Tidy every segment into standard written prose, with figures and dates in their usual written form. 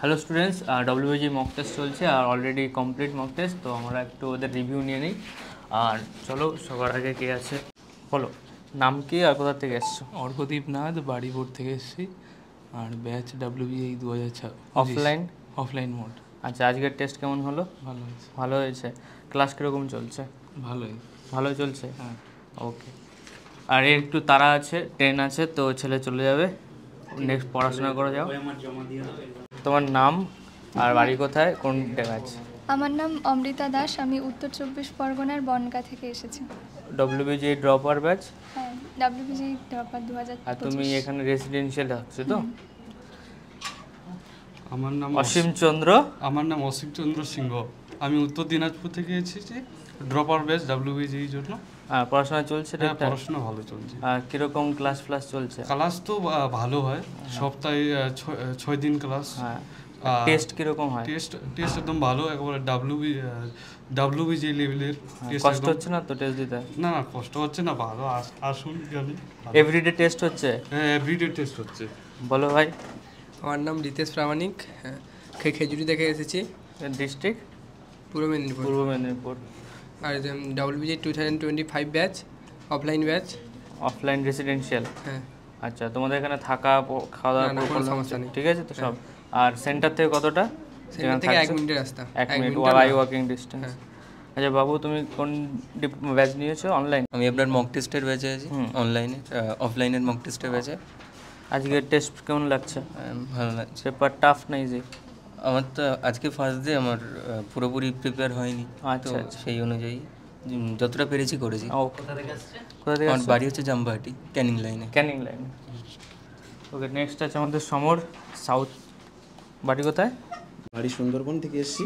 Hello students, WBG mock test চলছে আর already complete mock test. তো আমরা একটু ওদের রিভিউ নিয়ে নিই। আর চলো, সবার আগে কে আছে বলো, নাম কি আর কোথা থেকে এসছো? অর্কদীপ নাথ, বাড়িপুর থেকে এসেছি। আর ব্যাচ ডাব্লিউবিএই 2026 অফলাইন অফলাইন মোড। আচ্ছা, আজকের টেস্ট কেমন হলো? ভালো হয়েছে। ভালো হয়েছে। ক্লাস কীরকম চলছে? ভালোই ভালোই চলছে। হ্যাঁ। ওকে। আর এর একটু তাড়া আছে, ট্রেন আছে, তো ছেলে চলে যাবে, নেক্সট পড়াশোনা করে যাও। তোমার নাম আর বাড়ি কোথায়, কোন জায়গায় আছে? আমার নাম অমৃতা দাস, আমি উত্তর 24 পরগনার বনগা থেকে এসেছি। WBG dropper batch? হ্যাঁ, ডাব্লিউবিজি ড্রপার 2025। আর তুমি এখানে রেসিডেন্সিয়াল থাকছো তো? আমার নাম অসীম চন্দ্র সিংহ। আমি উত্তর দিনাজপুর থেকে এসেছি, ড্রপার ব্যাচ ডাব্লিউবিজির জন্য। হ্যাঁ, পড়াশোনা চলছে? হ্যাঁ, পড়াশোনা ভালো চলছে। আর কিরকম ক্লাস চলছে? ক্লাস তো ভালো হয়, সপ্তাহে 6 দিন ক্লাস। হ্যাঁ। টেস্ট কিরকম হয়? টেস্ট একদম ভালো, একেবারে ডাব্লিউবিজি লেভেলের টেস্ট। কষ্ট হচ্ছে না তো টেস্ট দিতে? না, কষ্ট হচ্ছে না, ভালো। আসুন জানি। এভরিডে টেস্ট হচ্ছে? হ্যাঁ, এভরিডে টেস্ট হচ্ছে। বলো ভাই। আমার নাম রিতেশ প্রামাণিক, খেজুরি থেকে এসেছি। ডিস্ট্রিক্ট? পূর্ব মেদিনীপুর। পূর্ব মেদিনীপুর। আর WBJEE 2025 batch, offline batch. Offline residential? হ্যাঁ। আচ্ছা, তোমাদের এখানে থাকা খাওয়া দাওয়া কোনো সমস্যা নেই, ঠিক আছে তো সব? আর সেন্টার থেকে কতটা? সেখান থেকে 1 মিনিটের রাস্তা। 1 মিনিট ওয়াকিং ডিস্টেন্স। আচ্ছা বাবু, তুমি কোন ব্যাচ নিয়েছো? অনলাইন? আমি আপনার মক টেস্টের ব্যাচে আছি, অনলাইনে অফলাইনের মক টেস্টের ব্যাচে। আজকে টেস্ট কেমন লাগছে? ভালো লাগছে। পেপার টাফ না ইজি? আমার তো আজকে ফার্স্ট ডে, আমার পুরোপুরি প্রিপেয়ার হয়নি। আচ্ছা, সেই অনুযায়ী যতটা পেরেছি করেছি। কোথা থেকে আমার বাড়ি হচ্ছে জামবাহাটি, ক্যানিং লাইনে। ওকে, নেক্সট আছে আমাদের সমর, সাউথ। বাড়ি কোথায়? বাড়ি সুন্দরবন থেকে এসেছি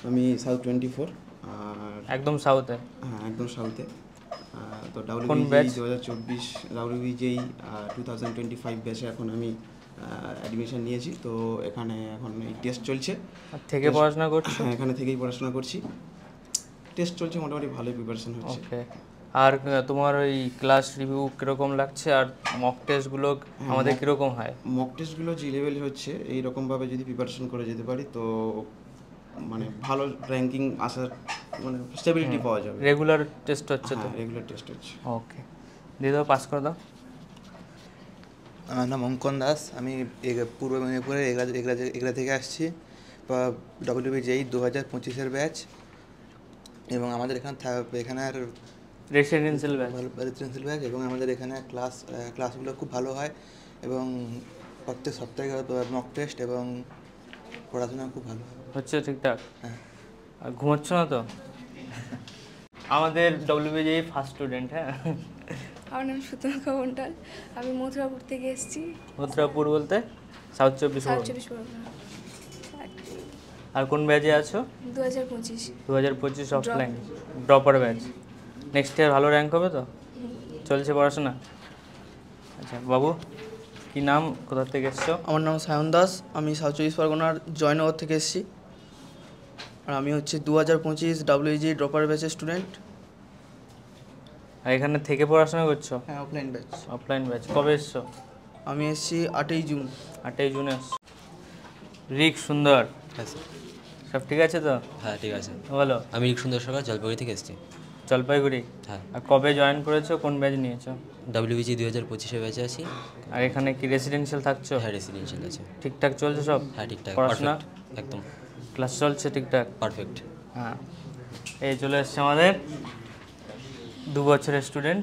আমি, সাউথ 24। আর একদম সাউথে? হ্যাঁ, একদম সাউথে। তো ডাব্লিউবিজি 2024 ডাব্লিউবিজি 2025 ব্যাচে এখন আমি অ্যাডমিশন নিয়েছি। তো এখানে এখন এই টেস্ট চলছে। থেকে পড়াশোনা করছো? হ্যাঁ, এখানে থেকেই পড়াশোনা করছি। টেস্ট চলছে, মোটামুটি ভালোই প্রিপারেশন হচ্ছে। ওকে। আর তোমার ওই ক্লাস রিভিউ কীরকম লাগছে? আর মক টেস্টগুলো আমাদের কীরকম হয়? মক টেস্টগুলো যে লেভেল হচ্ছে, এইরকমভাবে যদি প্রিপারেশন করে যেতে পারি তো মানে ভালো র্যাঙ্কিং আসার মানে স্টেবিলিটি পাওয়া যাবে। রেগুলার টেস্ট হচ্ছে তো? রেগুলার টেস্ট হচ্ছে। ওকে, দিয়ে দাও, পাস করে দাও। আমার নাম অঙ্কন দাস, আমি পূর্ব মেদিনীপুরের এগরা থেকে আসছি। ডব্লিউবিজি 2025 ব্যাচ, এবং আমাদের এখানে আর রেসিডেন্সিয়াল ব্যাচ, এবং আমাদের এখানে ক্লাসগুলো খুব ভালো হয়, এবং প্রত্যেক সপ্তাহে মক টেস্ট এবং পড়াশোনা খুব ভালো হচ্ছে ঠিকঠাক? হ্যাঁ। আর ঘুমাচ্ছ না তো? আমাদের ডব্লিউবিজি ফার্স্ট স্টুডেন্ট। হ্যাঁ, আমার নাম সুতনকা মণ্ডল, আমি মথুরাপুর থেকে এসেছি। মথুরাপুর বলতে? সাউথ 24 পরগনা। আর কোন ব্যাচে আছো? 2025 offline dropper batch. Next year ভালো র্যাঙ্ক হবে তো? চলছে পড়াশোনা? আচ্ছা বাবু, কি নাম, কোথা থেকে এসছো? আমার নাম সায়ন দাস, আমি সাউথ 24 পরগনার জয়নগর থেকে এসেছি। আর আমি হচ্ছে 2025 ডাব্লিউজি ড্রপার ব্যাচের স্টুডেন্ট। আর এখানে থেকে পড়াশোনা করছো? হ্যাঁ, অফলাইন ব্যাচ। Offline batch. কবে এসছো? আমি এসেছি 8ই জুন। 8ই জুনে এসছো। রিক সুন্দর, হ্যাঁ স্যার। সব ঠিক আছে তো? হ্যাঁ, ঠিক আছে। বলো। আমি রিক সুন্দর সরকার, জলপাইগুড়ি থেকে এসেছি। জলপাইগুড়ি? হ্যাঁ। আর কবে জয়েন করেছো, কোন ব্যাচ নিয়েছো? ডাব্লিউবিজি 2025 ব্যাচে আছি। আর এখানে কি রেসিডেন্সিয়াল থাকছো? হ্যাঁ, রেসিডেন্সিয়াল আছে। ঠিকঠাক চলছে সব? হ্যাঁ, ঠিকঠাক। পড়াশোনা একদম ক্লাস চলছে ঠিকঠাক? পারফেক্ট। হ্যাঁ, এই চলে এসছে আমাদের 2 বছরের স্টুডেন্ট।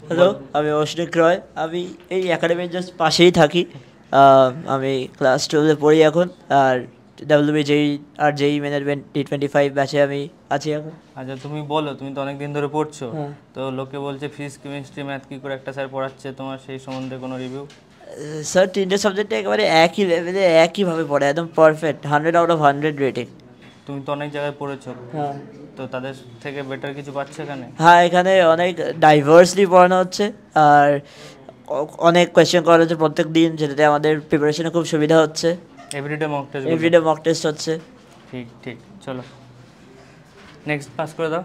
হ্যালো, আমি অশ্বিক রয়, আমি এই একাডেমির জাস্ট পাশেই থাকি। আমি ক্লাস 12-এ পড়ি এখন, আর ডাব্লিউবিজি আর জেই ম্যানেজমেন্ট T25 ব্যাচে আমি আছি এখন। আচ্ছা, তুমি বলো, তুমি তো অনেক দিন ধরে পড়ছো, তো লোকে বলছে ফিজিক্স, কেমিস্ট্রি, ম্যাথ কী করে একটা স্যার পড়াচ্ছে, তোমার সেই সম্বন্ধে কোনো রিভিউ? স্যার 3টে সাবজেক্টে একেবারে একই লেভেলে একইভাবে পড়ে, একদম পারফেক্ট, 100/100 রেটিং। তুমি তো অনেক জায়গায় পড়েছো, হ্যাঁ, তো তাদের থেকে বেটার কিছু পাচ্ছে এখানে? হ্যাঁ, এখানে অনেক ডাইভার্সলি পড়ানো হচ্ছে, আর অনেক কোয়েশ্চেন করা হচ্ছে প্রত্যেক দিন, যেটাতে আমাদের প্রিপারেশনে খুব সুবিধা হচ্ছে। এভরিডে মক টেস্ট হচ্ছে। ঠিক, চলো নেক্সট পাস করে দাও।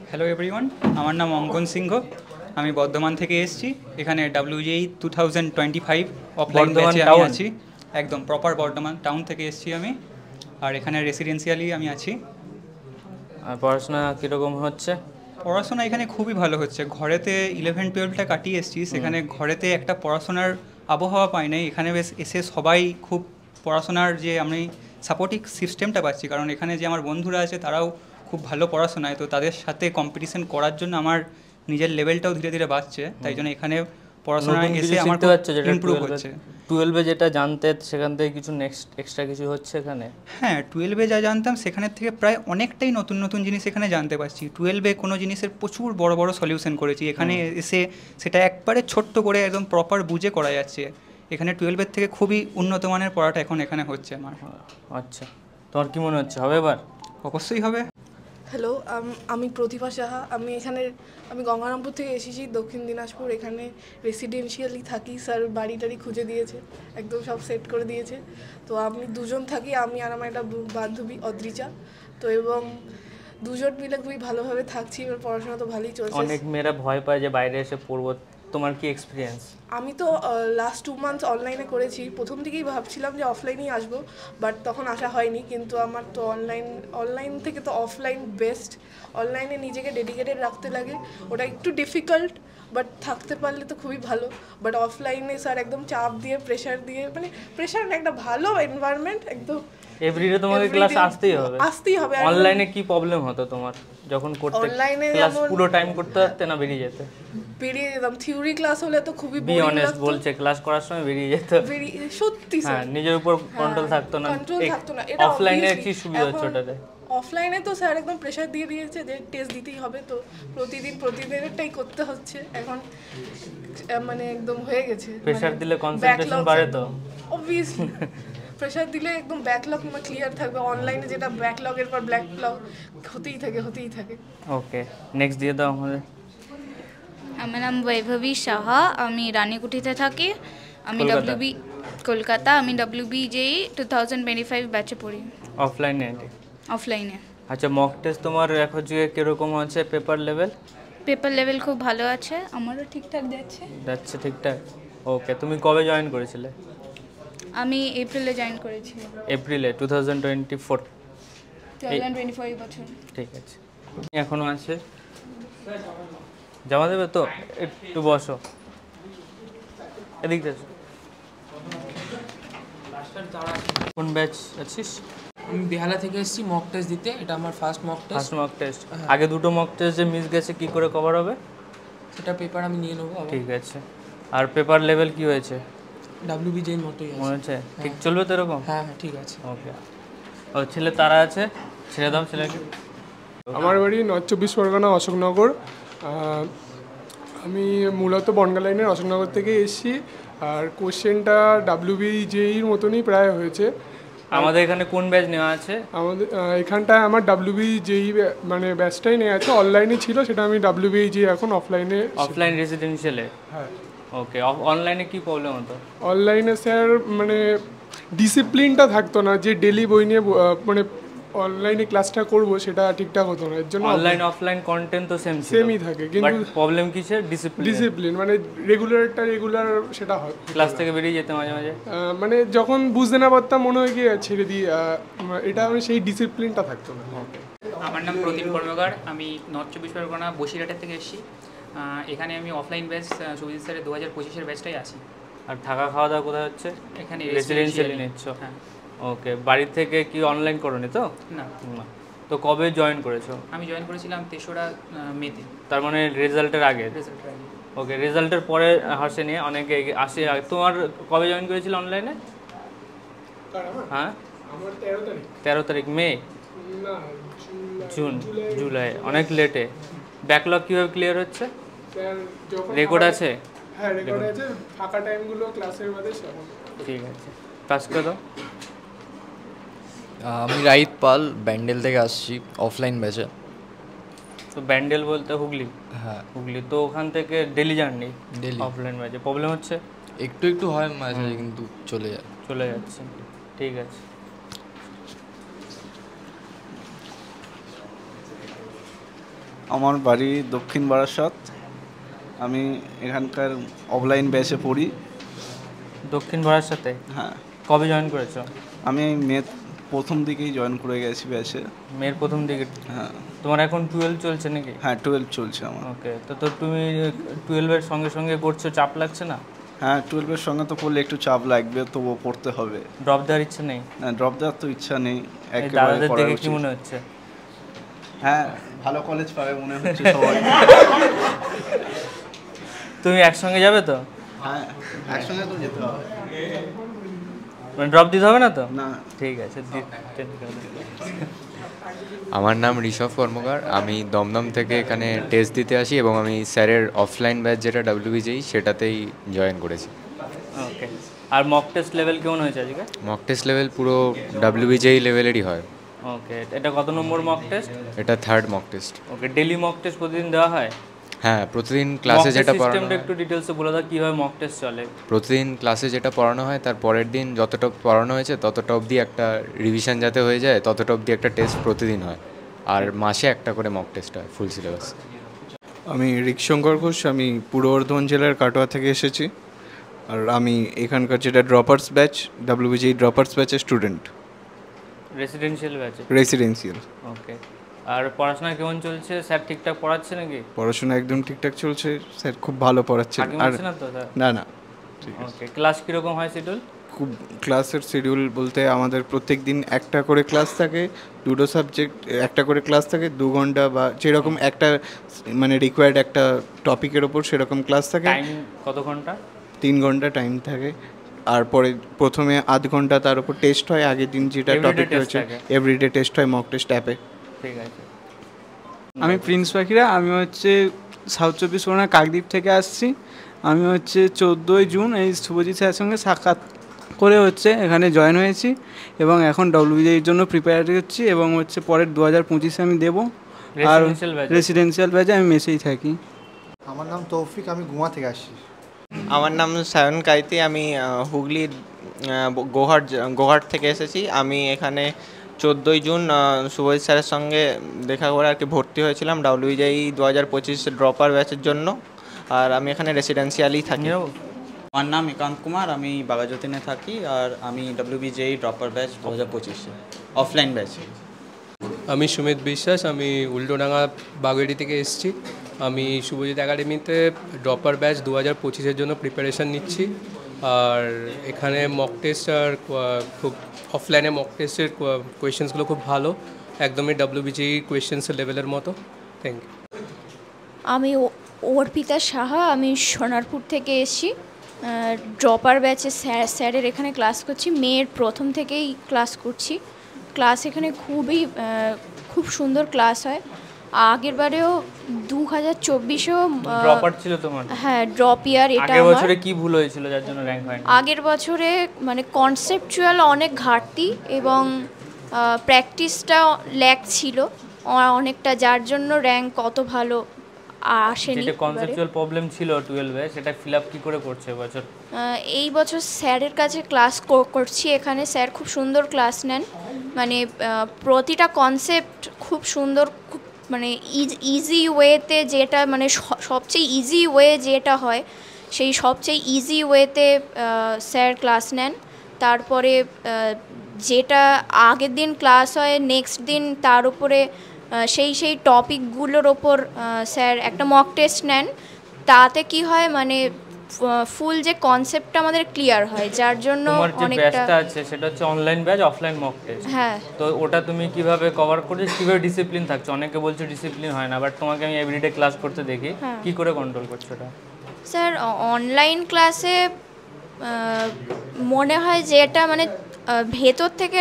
হ্যালো এভরিওয়ান, আমার নাম অঙ্কন সিংহ, আমি বর্ধমান থেকে এসেছি। এখানে ডাব্লিউজি 2025 অফলাইন ব্যাচে আমি আছি। একদম প্রপার বর্ধমান টাউন থেকে এসেছি আমি, আর এখানে রেসিডেন্সিয়ালি আমি আছি। আর পড়াশোনা কীরকম হচ্ছে? পড়াশোনা এখানে খুবই ভালো হচ্ছে। ঘরেতে 11-12টা কাটিয়ে এসেছি, সেখানে ঘরেতে একটা পড়াশোনার আবহাওয়া পাই নাই। এখানে বেশ এসে সবাই খুব পড়াশোনার যে আমি সাপোর্টিভ সিস্টেমটা পাচ্ছি, কারণ এখানে যে আমার বন্ধুরা আছে তারাও খুব ভালো পড়াশোনায়, তো তাদের সাথে কম্পিটিশন করার জন্য আমার নিজের লেভেলটাও ধীরে ধীরে বাড়ছে। তাই জন্য এখানে পড়াশোনায় এসে আমার ইমপ্রুভ হচ্ছে। 12-এ যেটা জানতে সেখান থেকে কিছু নেক্সট এক্সট্রা কিছু হচ্ছে এখানে? হ্যাঁ, 12-এ যা জানতাম সেখানের থেকে প্রায় অনেকটাই নতুন নতুন জিনিস এখানে জানতে পারছি। 12-এ কোনো জিনিসের প্রচুর বড় বড় সলিউশন করেছি, এখানে এসে সেটা একবারে ছোট্ট করে একদম প্রপার বুঝে করা যাচ্ছে। এখানে 12-এর থেকে খুবই উন্নত মানের পড়াটা এখন এখানে হচ্ছে আমার। আচ্ছা, তোমার কি মনে হচ্ছে হবে এবার? অবশ্যই হবে। হ্যালো, আমি প্রতিভা সাহা। আমি গঙ্গারামপুর থেকে এসেছি, দক্ষিণ দিনাজপুর। এখানে রেসিডেন্সিয়ালি থাকি। স্যার বাড়ি টাড়ি খুঁজে দিয়েছে, একদম সব সেট করে দিয়েছে। তো আমি দুজন থাকি, আমি আর আমার একটা বান্ধবী অদ্রিজা। তো এবং দুজন মিলে খুবই ভালোভাবে থাকছি। এবার পড়াশোনা তো ভালোই চলছে। অনেক মেয়েরা ভয় পায় যে বাইরে এসে পড়বো, তোমার কি এক্সপিরিয়েন্স? আমি তো লাস্ট 2 মান্থস অনলাইনে করেছি। প্রথম থেকেই ভাবছিলাম যে অফলাইনেই আসবো, বাট তখন আসা হয়নি। কিন্তু আমার তো অনলাইন থেকে তো অফলাইন বেস্ট। অনলাইনে নিজেকে ডেডিকেটেড রাখতে লাগে, ওটা একটু ডিফিকাল্ট, বাট থাকতে পারলে তো খুবই ভালো। বাট অফলাইনে স্যার একদম চাপ দিয়ে প্রেশার দিয়ে, মানে প্রেশার না, একটা ভালো এনভায়রনমেন্ট একদম। এভরিডে তোমাকে ক্লাস আসতেই হবে। অনলাইনে কি প্রবলেম হতো তোমার যখন করতে? অনলাইনে ক্লাস পুরো টাইম করতে পারতে না বেরিয়ে যেতে? বেরিয়ে যেতাম। থিওরি ক্লাস হলে তো খুবই বি অনেস্ট বলছে, ক্লাস করার সময় বেরিয়ে যেত। সত্যি স্যার, হ্যাঁ, নিজের উপর কন্ট্রোল থাকতো না। এটা অফলাইনে কি সুবিধা হচ্ছে ওটাতে? অফলাইনে তো স্যার একদম প্রেশার দিয়ে দিয়েছে যে টেস্ট দিতেই হবে, তো প্রতিদিনেরটাই করতে হচ্ছে এখন। মানে একদম হয়ে গেছে। প্রেশার দিলে কনসেন্ট্রেশন বাড়ে তো অবভিয়াসলি। প্রেশার দিলে একদম ব্যাকলগ ক্লিয়ার থাকবে। অনলাইনে যেটা ব্যাকলগের পর ব্যাকলগ হতেই থাকে। ওকে, নেক্সট দিয়ে দাও আমাদের। আমার নাম বৈভবী সাহা, আমি রানীকুঠিতে থাকি। আমি WB কলকাতা। আমি WBJEE 2025 ব্যাচে পড়ি। অফলাইনে। আচ্ছা, মক টেস্ট তোমার এখন যে কিরকম আছে? পেপার লেভেল খুব ভালো আছে, আমারও ঠিকঠাক যাচ্ছে ঠিকঠাক। ওকে, তুমি কবে জয়েন করেছিলে? আমি এপ্রিলে জয়েন করেছি। এপ্রিলে 2024 বছর। ঠিক আছে, এখনো আছে, জমা দেবে তো? একটু বসো, এদিক দেখো। কোন ব্যাচ আছিস? আমি বেহালা থেকে এসেছি মক টেস্ট দিতে। এটা আমার ফার্স্ট মক টেস্ট। আগে দুটো মক টেস্ট যে মিস গেছে কি করে কভার হবে? সেটা পেপার আমি নিয়ে নেবো। ঠিক আছে। আর পেপার লেভেল কি হয়েছে? WBJEE মতোই মনে হচ্ছে ঠিক চলবে তো এরকম? হ্যাঁ, ঠিক আছে। ওকে। ও ছেলে তারা আছে, ছেড়ে দাও ছেলেকে। আমার বাড়ি নর্থ 24 পরগনা, অশোকনগর। আমি মূলত বনগা লাইনের অশোকনগর থেকে এসেছি। আর কোশ্চেনটা WBJEE মতনই প্রায় হয়েছে। আমাদের এখানে কোন ব্যাচ নেওয়া আছে? আমাদের এখানটায় আমার WBJEE মানে ব্যাচটাই নেওয়া আছে। অনলাইনে ছিল, সেটা আমি WBJEE এখন অফলাইন রেসিডেন্সিয়ালে। হ্যাঁ। ওকে, অনলাইনে কি প্রবলেম হতো? অনলাইনে স্যার মানে ডিসিপ্লিনটা থাকতো না, যে ডেলি বই নিয়ে মানে অনলাইনে ক্লাসটা করব সেটা ঠিকঠাক হতো না। এর জন্য অনলাইন অফলাইন কন্টেন্ট তো সেমই থাকে, কিন্তু প্রবলেম কিসে? ডিসিপ্লিন মানে রেগুলার সেটা হয়। ক্লাস থেকে বেরিয়ে যেতে মাঝে মানে যখন বুঝতে না পারতাম মনে হয় কি ছেড়ে দিই, এটা আমি সেই ডিসিপ্লিনটা থাকতো না। আমার নাম প্রদীপ কর্মকার, আমি নর্থ 24 পরগনা বসিরহাটের থেকে এসেছি। এখানে আমি অফলাইন ব্যাচ সুবিধা স্যারের 2025-এর ব্যাচটাই আছি। আর থাকা খাওয়া দাওয়া কোথায় হচ্ছে? এখানে রেসিডেন্সিয়ালি নিচ্ছ? হ্যাঁ। ওকে, বাড়ি থেকে কি অনলাইন করোনি তো? না। তো কবে জয়েন করেছো? আমি জয়েন করেছিলাম 3রা মেতে। তার মানে রেজাল্টের আগে? ওকে, রেজাল্টের পরে হাসে নিয়ে অনেকে আসে। তোমার কবে জয়েন করেছিল অনলাইনে? হ্যাঁ, 13 তারিখ মে, জুলাই, অনেক লেটে। ব্যাকলগ কীভাবে ক্লিয়ার হচ্ছে? রেকর্ড আছে? হ্যাঁ, রেকর্ড আছে। ফাঁকা টাইমগুলো ক্লাসের বাদে সেরকম। ঠিক আছে, পাস করে দাও। আমি রাইত পাল, ব্যান্ডেল থেকে আসছি অফলাইন ব্যাচে। তো ব্যান্ডেল বলতে হুগলি? হ্যাঁ, হুগলি। তো ওখান থেকে ডেলি জার্নি? ডেলি। অফলাইন ব্যাচে প্রবলেম হচ্ছে? একটু হয় মাঝে, কিন্তু চলে যাচ্ছে। ঠিক আছে। আমার বাড়ি দক্ষিণ বারাসত। আমি এখানকার অফলাইন ব্যাচে পড়ি। দক্ষিণ বারাসতে? হ্যাঁ। কবে জয়েন করেছো? আমি মের প্রথম দিকেই জয়েন করে গেছি ব্যাচে। মের প্রথম দিকে? হ্যাঁ। তোমার এখন 12 চলছে নাকি? হ্যাঁ 12 চলছে আমার। ওকে, তো তুমি 12-এর সঙ্গে সঙ্গে করছো, চাপ লাগছে না? হ্যাঁ 12-এর সঙ্গে তো করলে একটু চাপ লাগবে, তবুও পড়তে হবে। ড্রপ দেওয়ার ইচ্ছা নেই? না, ড্রপ দেওয়ার তো ইচ্ছা নেই। দাদাদের দেখে কি মনে হচ্ছে? হ্যাঁ ভালো কলেজ পাবে মনে হচ্ছে সবাই। তুমি একসঙ্গে যাবে তো? হ্যাঁ একসঙ্গে তো যেতে হবে। মানে ড্রপ দিতে হবে না তো? না। ঠিক আছে। আমার নাম ঋষভ কর্মকার, আমি দমদম থেকে এখানে টেস্ট দিতে আসি এবং আমি স্যারের অফলাইন ব্যাচ যেটা WBJEE সেটাতেই জয়েন করেছি। ওকে, আর মক টেস্ট লেভেল কেমন হয়েছে আজকে? মক টেস্ট লেভেল পুরো WBJEE লেভেলেরই হয়। ওকে, এটা কত নম্বর মক টেস্ট? এটা 3rd মক টেস্ট। ওকে, ডেইলি মক টেস্ট প্রতিদিন দেওয়া হয়? হ্যাঁ, প্রতিদিন ক্লাসে যেটা পড়ানো সিস্টেমটা একটু ডিটেইলসে বলে দাও কিভাবে মক টেস্ট চলে। প্রতিদিন ক্লাসে যেটা পড়ানো হয় তার পরের দিন যতটা পড়ানো হয়েছে ততটা অবধি একটা রিভিশন যাতে হয়ে যায় ততটা অবধি একটা টেস্ট প্রতিদিন হয়, আর মাসে একটা করে মক টেস্ট হয় ফুল সিলেবাস। আমি ঋকশঙ্কর ঘোষ, আমি পূর্ব বর্ধমান জেলার কাটোয়া থেকে এসেছি, আর আমি এখানকার যেটা ড্রপার্স ব্যাচ WBJEE ড্রপার্স ব্যাচের স্টুডেন্ট। রেসিডেন্সিয়াল ব্যাচে? রেসিডেন্সিয়াল। ওকে, আর পড়াশোনা কেমন চলছে? স্যার ঠিকঠাক পড়াচ্ছে নাকি? পড়াশোনা একদম ঠিকঠাক চলছে, স্যার খুব ভালো পড়াচ্ছেন। আর না তো স্যার? না না। ওকে, ক্লাস কীরকম হয় শিডিউল? খুব ক্লাসের শিডিউল বলতে আমাদের প্রত্যেক দিন একটা করে ক্লাস থাকে, দুটো সাবজেক্ট একটা করে ক্লাস থাকে, 2 ঘন্টা বা যেরকম একটা মানে রিকোয়ার্ড একটা টপিকের ওপর সেরকম ক্লাস থাকে। টাইম কত ঘন্টা? 3 ঘন্টা টাইম থাকে। আর পরে প্রথমে আধ ঘন্টা তার উপর টেস্ট হয়, আগের দিন যেটা টপিক রয়েছে এভরিডে টেস্ট হয় মক টেস্ট অ্যাপে। ঠিক আছে। আমি প্রিন্স পাখিরা, আমি হচ্ছে সাউথ 24 পরগনা কাকদ্বীপ থেকে আসছি। আমি হচ্ছে 14ই জুন এই শুভজিৎ স্যারের সঙ্গে সাক্ষাৎ করে হচ্ছে এখানে জয়েন হয়েছি এবং এখন WBJEE জন্য প্রিপারেটরি হচ্ছি এবং হচ্ছে পরের 2025-এ আমি দেবো। আর রেসিডেন্সিয়াল ব্যাচে আমি মেসেই থাকি। আমার নাম তৌফিক, আমি গুমা থেকে আসছি। আমার নাম সায়ন কাইতি, আমি হুগলির গোহাট থেকে এসেছি। আমি এখানে 14ই জুন শুভজিৎ স্যারের সঙ্গে দেখা করে আর কি ভর্তি হয়েছিলাম WBJEE 2025 ড্রপার ব্যাচের জন্য, আর আমি এখানে রেসিডেন্সিয়ালই থাকি। আমার নাম একান্ত কুমার, আমি বাঘাযতীনে থাকি, আর আমি WBJEE dropper batch 2025 offline batch. আমি সুমিত বিশ্বাস, আমি উল্টোডাঙ্গা বাগুইয়াটি থেকে এসেছি। আমি শুভজিৎ একাডেমিতে ড্রপার ব্যাচ 2025-এর জন্য প্রিপারেশান নিচ্ছি, আর এখানে মক টেস্ট আর খুব অফলাইনে মক টেস্টের কোয়েশ্চেন্সগুলো খুব ভালো, একদমই WBJEE কোয়েশ্চেন্সের লেভেলের মতো। Thank you. আমি অর্পিতা সাহা, আমি সোনারপুর থেকে এসেছি। ড্রপার ব্যাচে স্যারের এখানে ক্লাস করছি, মেয়ের প্রথম থেকেই ক্লাস করছি। ক্লাস এখানে খুব সুন্দর ক্লাস হয়। আগের বারেও 2024-এও ড্রপার ছিল তোমার? হ্যাঁ, ড্রপ ইয়ার। এটা আগের বছরে কি ভুল হয়েছিল যার জন্য র্যাঙ্ক হয়নি? আগের বছরে মানে কনসেপচুয়াল অনেক ঘাটতি এবং প্র্যাকটিসটা ল্যাক ছিল অনেকটা, যার জন্য র্যাঙ্ক কত ভালো আসেনি। যেটা কনসেপচুয়াল প্রবলেম ছিল 12-এ সেটা ফিল আপ কি করে করছে এবছর? এই বছর স্যারের কাছে ক্লাস করছি এখানে। স্যার খুব সুন্দর ক্লাস নেন, মানে প্রতিটা কনসেপ্ট খুব সুন্দর, মানে ইজি ওয়েতে, যেটা মানে সবচেয়ে ইজি ওয়ে যেটা হয় সেই সবচেয়ে ইজি ওয়েতে স্যার ক্লাস নেন। তারপরে যেটা আগের দিন ক্লাস হয় নেক্সট দিন তার উপরে সেই টপিকগুলোর ওপর স্যার একটা মক টেস্ট নেন। তাতে কি হয় মানে ফুল যে কনসেপ্টটা আমাদের ক্লিয়ার হয়, যার জন্য অনেকটা ব্যাচটা আছে সেটা হচ্ছে online batch offline mock test. হ্যাঁ, তো ওটা তুমি কিভাবে কভার করছো, কিভাবে ডিসিপ্লিন থাকছো? অনেকে বলছে ডিসিপ্লিন হয় না, বাট তোমাকে আমি এভরিডে ক্লাস করতে দেখি, কি করে কন্ট্রোল করছো এটা? স্যার অনলাইন ক্লাসে মনে হয় যে এটা মানে ভেতর থেকে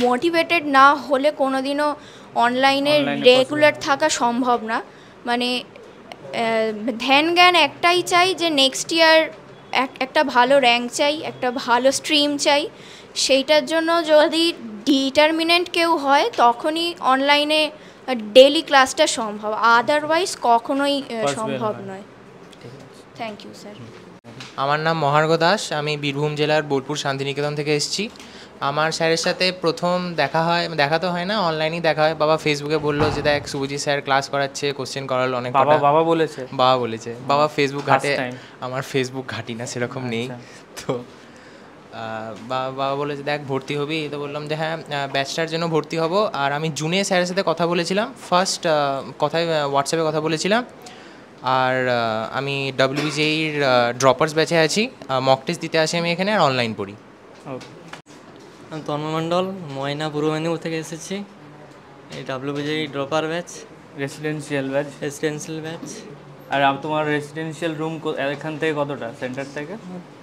মোটিভেটেড না হলে কোনোদিনও অনলাইনে রেগুলার থাকা সম্ভব না। মানে ধ্যান জ্ঞান একটাই চাই যে নেক্সট ইয়ার একটা ভালো র্যাঙ্ক চাই, একটা ভালো স্ট্রিম চাই। সেইটার জন্য যদি ডিটারমিনেন্ট কেউ হয় তখনই অনলাইনে ডেইলি ক্লাসটা সম্ভব, আদারওয়াইজ কখনোই সম্ভব নয়। Thank you sir. আমার নাম মহার্ঘ দাস, আমি বীরভূম জেলার বোলপুর শান্তিনিকেতন থেকে এসেছি। আমার স্যারের সাথে প্রথম দেখা তো হয় না, অনলাইনেই দেখা হয়। বাবা ফেসবুকে বললো যে দেখ শুভজিৎ স্যার ক্লাস করাচ্ছে, কোশ্চেন করালো অনেক। বাবা বলেছে? বাবা ফেসবুক ঘাটে, আমার ফেসবুক ঘাটি না সেরকম নেই। তো বাবা বলেছে দেখ ভর্তি হবি, তো বললাম যে হ্যাঁ ব্যাচটার জন্য ভর্তি হব। আর আমি জুনে স্যারের সাথে কথা বলেছিলাম, ফার্স্ট কথায় হোয়াটসঅ্যাপে কথা বলেছিলাম। আর আমি WBJEর ড্রপার্স ব্যাচে আছি, মক টেস্ট দিতে আসি আমি এখানে, আর অনলাইন পড়ি। আমি তন্ময় মণ্ডল, ময়না পূর্ব মেদিনীপুর থেকে এসেছি। এই WBJE dropper batch, residential batch. আর তোমার রেসিডেন্সিয়াল রুম এখান থেকে কতটা, সেন্টার থেকে?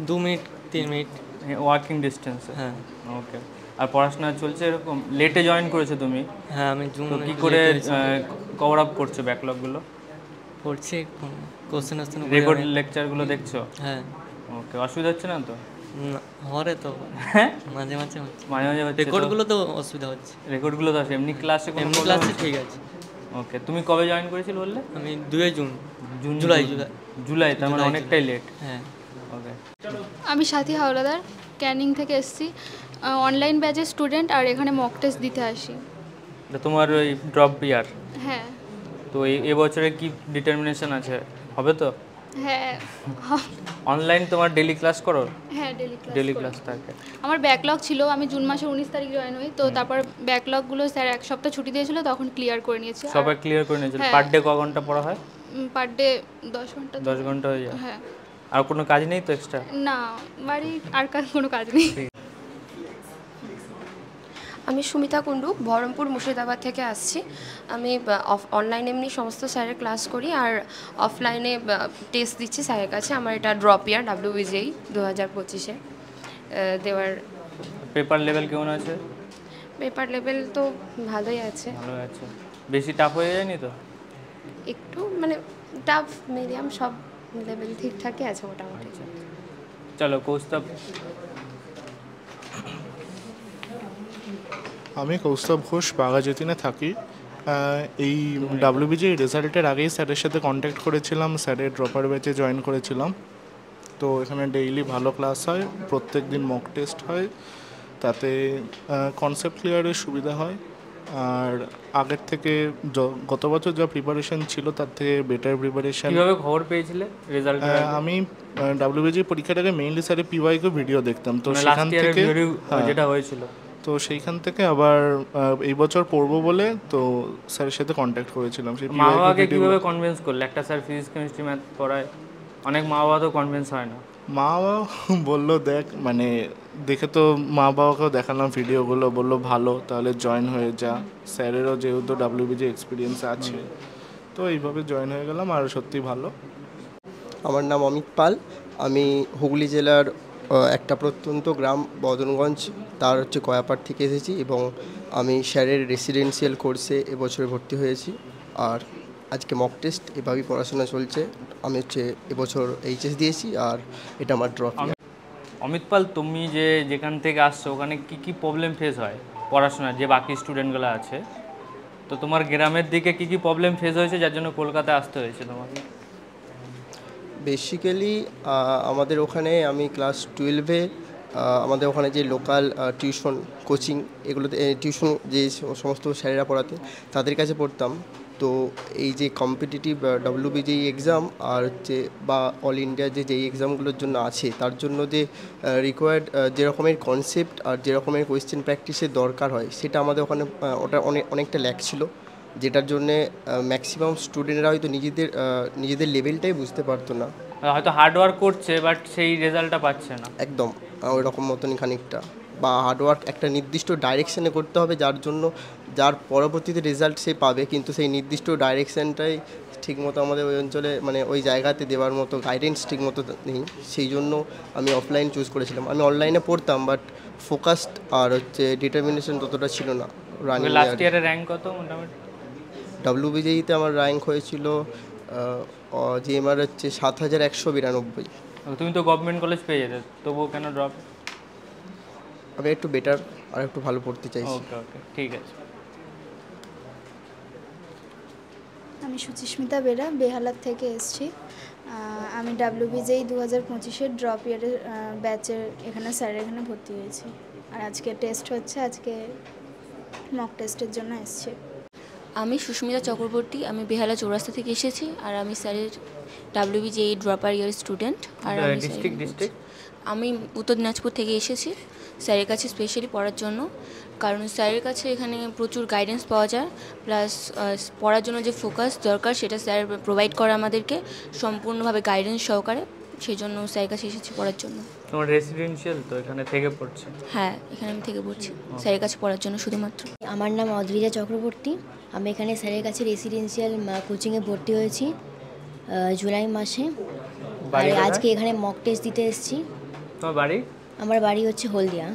2 মিনিট 3 মিনিট ওয়াকিং ডিস্টেন্স। হ্যাঁ। ওকে। আর পড়াশোনা চলছে এরকম? লেটে জয়েন করেছো তুমি? হ্যাঁ, আমি জুন। কি করে কভার আপ করছো ব্যাকলগগুলো? পড়ছি, কোশ্চেন আসছে, রেকর্ড লেকচারগুলো দেখছো? হ্যাঁ। ওকে, অসুবিধা হচ্ছে না তো? না, হরে তো মাঝে মাঝে হচ্ছে। রেকর্ডগুলো তো অসুবিধা হচ্ছে। রেকর্ডগুলো তো এমনি ক্লাসে ঠিক আছে। ওকে, তুমি কবে জয়েন করেছিলে বললে? আমি 2 জুন। জুলাই, তার মানে অনেকটাই লেট। হ্যাঁ। ওকে। আমি সাথী হাওলাদার, ক্যানিং থেকে এসেছি, অনলাইন ব্যাচের স্টুডেন্ট, আর এখানে মক টেস্ট দিতে আসি। তোমার ওই ড্রপ ইয়ার? হ্যাঁ। তো এবছরে কি ডিটারমিনেশন আছে, হবে তো? হ্যাঁ। অনলাইন তোমার ডেইলি ক্লাস করো? হ্যাঁ, ডেইলি ক্লাস থাকে। আমার ব্যাকলগ ছিল, আমি জুন মাসের 19 তারিখ জয়েন হই, তো তারপর ব্যাকলগগুলো স্যার 1 সপ্তাহ ছুটি দিয়েছিল, তখন ক্লিয়ার করে নিয়েছি। সবাই ক্লিয়ার করে নিয়েছিল? পার ডে ক ঘন্টা পড়া হয়? পার ডে 10 ঘন্টা। 10 ঘন্টা হয়ে যায়? হ্যাঁ। আর কোনো কাজ নেই তো এক্সট্রা? না, বাড়ির আর কোনো কাজ নেই। আমি সুমিতা কুণ্ডু, বহরমপুর মুর্শিদাবাদ থেকে আসছি। আমি অনলাইনে এমনি সমস্ত স্যারের ক্লাস করি, আর অফলাইনে টেস্ট দিচ্ছি স্যারের কাছে। আমার এটা ড্রপ ইয়ার WBJE 2025-এ দেওয়ার। পেপার লেভেল কেমন আছে? পেপার লেভেল তো ভালোই আছে। বেশি টাফ হয়ে যায়নি তো? একটু মানে টাফ মিডিয়াম সব লেভেল ঠিকঠাকই আছে মোটামুটি। চলো কৌস্তব। আমি কৌস্তব ঘোষ, বাঘাযতীনে থাকি। এই WBJE রেজাল্টের আগেই স্যারের সাথে কন্ট্যাক্ট করেছিলাম, স্যারের ড্রপার ব্যাচে জয়েন করেছিলাম। তো এখানে ডেইলি ভালো ক্লাস হয়, প্রত্যেক দিন মক টেস্ট হয়, তাতে কনসেপ্ট ক্লিয়ারের সুবিধা হয়। আর আগের থেকে গত বছর যা প্রিপারেশন ছিল তার থেকে বেটার প্রিপারেশন। কিভাবে খবর পেয়েছিলে রেজাল্ট? আমি WBJE পরীক্ষার আগে মেইনলি স্যারের PYQ ভিডিও দেখতাম, তো সেখান থেকে যেটা হয়েছিল, তো সেইখান থেকে আবার এই বছর পড়বো বলে তো স্যারের সাথে কন্ট্যাক্ট করেছিলাম। সেই মা বাবাকে কিভাবে কনভিন্স করলে? একটা স্যার ফিজিক্স কেমিস্ট্রি ম্যাথ পড়ায়, অনেক মা বাবা তো কনভিন্স হয় না। মা বাবা বললো দেখ, মানে দেখে তো মা বাবাকেও দেখালাম ভিডিওগুলো, বললো ভালো, তাহলে জয়েন হয়ে যা। স্যারেরও যেহেতু WBJE এক্সপিরিয়েন্স আছে, তো এইভাবে জয়েন হয়ে গেলাম, আর সত্যি ভালো। আমার নাম অমিত পাল, আমি হুগলি জেলার একটা প্রত্যন্ত গ্রাম বদনগঞ্জ, তার কয়াপাড় থেকে এসেছি, এবং আমি স্যারের রেসিডেন্সিয়াল কোর্সে এবছরে ভর্তি হয়েছি। আর আজকে মক টেস্ট, এভাবেই পড়াশোনা চলছে। আমি এবছর HS দিয়েছি, আর এটা আমার ড্রপ। অমিত পাল, তুমি যেখান থেকে আসছো ওখানে কি কি প্রবলেম ফেস হয় পড়াশোনার, যে বাকি স্টুডেন্টগুলো আছে? তো তোমার গ্রামের দিকে কি কি প্রবলেম ফেস হয়েছে যার জন্য কলকাতায় আসতে হয়েছে তোমাকে? বেসিক্যালি আমাদের ওখানে আমি ক্লাস 12-এ আমাদের ওখানে যে লোকাল টিউশন কোচিং, এগুলোতে টিউশন যে সমস্ত স্যারেরা পড়াতে তাদের কাছে পড়তাম। তো এই যে কম্পিটিটিভ WBJE এক্সাম আর বা অল ইন্ডিয়া যে এক্সামগুলোর জন্য আছে, তার জন্য যে রিকোয়ার্ড যে রকমের কনসেপ্ট আর যে রকমের কোয়েশ্চেন প্র্যাকটিসের দরকার হয়, সেটা আমাদের ওখানে ওটা অনেকটা ল্যাক ছিল, যেটার জন্যে ম্যাক্সিমাম স্টুডেন্টরা হয়তো নিজেদের লেভেলটাই বুঝতে পারতো না। হয়তো হার্ডওয়ার্ক করছে বাট সেই রেজাল্টটা পাচ্ছে না। একদম ওই রকম মতনই খানিকটা, বা হার্ডওয়ার্ক একটা নির্দিষ্ট ডাইরেকশানে করতে হবে, যার পরবর্তীতে রেজাল্ট সে পাবে, কিন্তু সেই নির্দিষ্ট ডাইরেকশানটাই ঠিকমতো আমাদের ওই অঞ্চলে মানে ওই জায়গাতে দেওয়ার মতো গাইডেন্স ঠিকমতো নেই। সেই জন্য আমি অফলাইন চুজ করেছিলাম। আমি অনলাইনে পড়তাম, বাট ফোকাসড আর ডিটারমিনেশন ততটা ছিল না। লাস্ট ইয়ারের র্যাঙ্ক কত মোটামুটি? WBJE-তে আমার র্যাঙ্ক হয়েছিল GMR 7192। তুমি তো গভর্নমেন্ট কলেজ পেয়ে যেতে, তবুও কেন ড্রপ? আমি একটু বেটার আর একটু ভালো পড়তে চাইছি। ওকে, ঠিক আছে। আমি সুচিস্মিতা বেরা, বেহালার থেকে এসেছি। আমি WBJE 2025-এর ড্রপ ইয়ারের ব্যাচের স্যারের এখানে ভর্তি হয়েছি, আর আজকে টেস্ট হচ্ছে, আজকে মক টেস্টের জন্য এসেছি। আমি সুস্মিতা চক্রবর্তী, আমি বেহালা চৌরাস্তা থেকে এসেছি, আর আমি স্যারের WBJE ড্রপার ইয়ার স্টুডেন্ট। আর ডিস্ট্রিক্ট আমি উত্তর দিনাজপুর থেকে এসেছি স্যারের কাছে স্পেশালি পড়ার জন্য, কারণ স্যারের কাছে এখানে প্রচুর গাইডেন্স পাওয়া যায়, প্লাস পড়ার জন্য যে ফোকাস দরকার সেটা স্যার প্রোভাইড করে আমাদেরকে সম্পূর্ণভাবে গাইডেন্স সহকারে। সেই জন্য স্যারের কাছে এসেছি পড়ার জন্য। তোমার রেসিডেন্সিয়াল তো এখানে থেকে পড়ছে? হ্যাঁ, এখানে আমি থেকে পড়ছি স্যারের কাছে পড়ার জন্য শুধুমাত্র। আমার নাম অদ্রিজা চক্রবর্তী, আমি এখানে স্যারের কাছে রেসিডেন্সিয়াল কোচিংয়ে ভর্তি হয়েছি জুলাই মাসে। আর আজকে এখানে মক টেস্ট দিতে এসেছি। তোমার বাড়ি? আমার বাড়ি হচ্ছে হলদিয়া।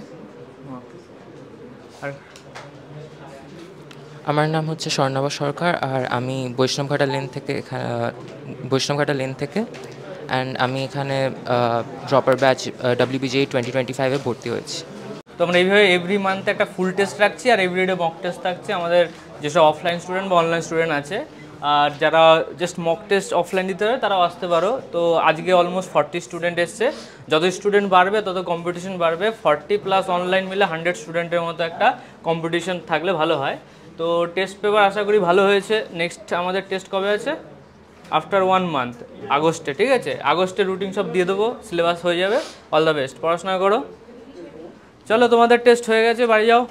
আমার নাম হচ্ছে স্বর্ণাভ সরকার, আর আমি বৈষ্ণবঘাটা লেন থেকে অ্যান্ড আমি এখানে ড্রপার ব্যাচ WBJEE 2025-এ ভর্তি হয়েছি। তো আমরা এইভাবে এভরি মান্থে একটা ফুল টেস্ট রাখছি আর এভরিডে মক টেস্ট থাকছে আমাদের যেসব অফলাইন স্টুডেন্ট বা অনলাইন স্টুডেন্ট আছে। আর যারা জাস্ট মক টেস্ট অফলাইন দিতে হবে তারাও আসতে পারো। তো আজকে অলমোস্ট 40 স্টুডেন্ট এসছে। যত স্টুডেন্ট বাড়বে তত কম্পিটিশন বাড়বে। 40 প্লাস অনলাইন মিলে 100 স্টুডেন্টের মতো একটা কম্পিটিশন থাকলে ভালো হয়। তো টেস্ট পেপার আশা করি ভালো হয়েছে। নেক্সট আমাদের টেস্ট কবে আছে? আফটার 1 মান্থ, আগস্টে। ঠিক আছে, আগস্টে রুটিন সব দিয়ে দেবো, সিলেবাস হয়ে যাবে। অল দ্য বেস্ট, পড়াশোনা করো। চলো, তোমাদের টেস্ট হয়ে গেছে, বাড়ি যাও।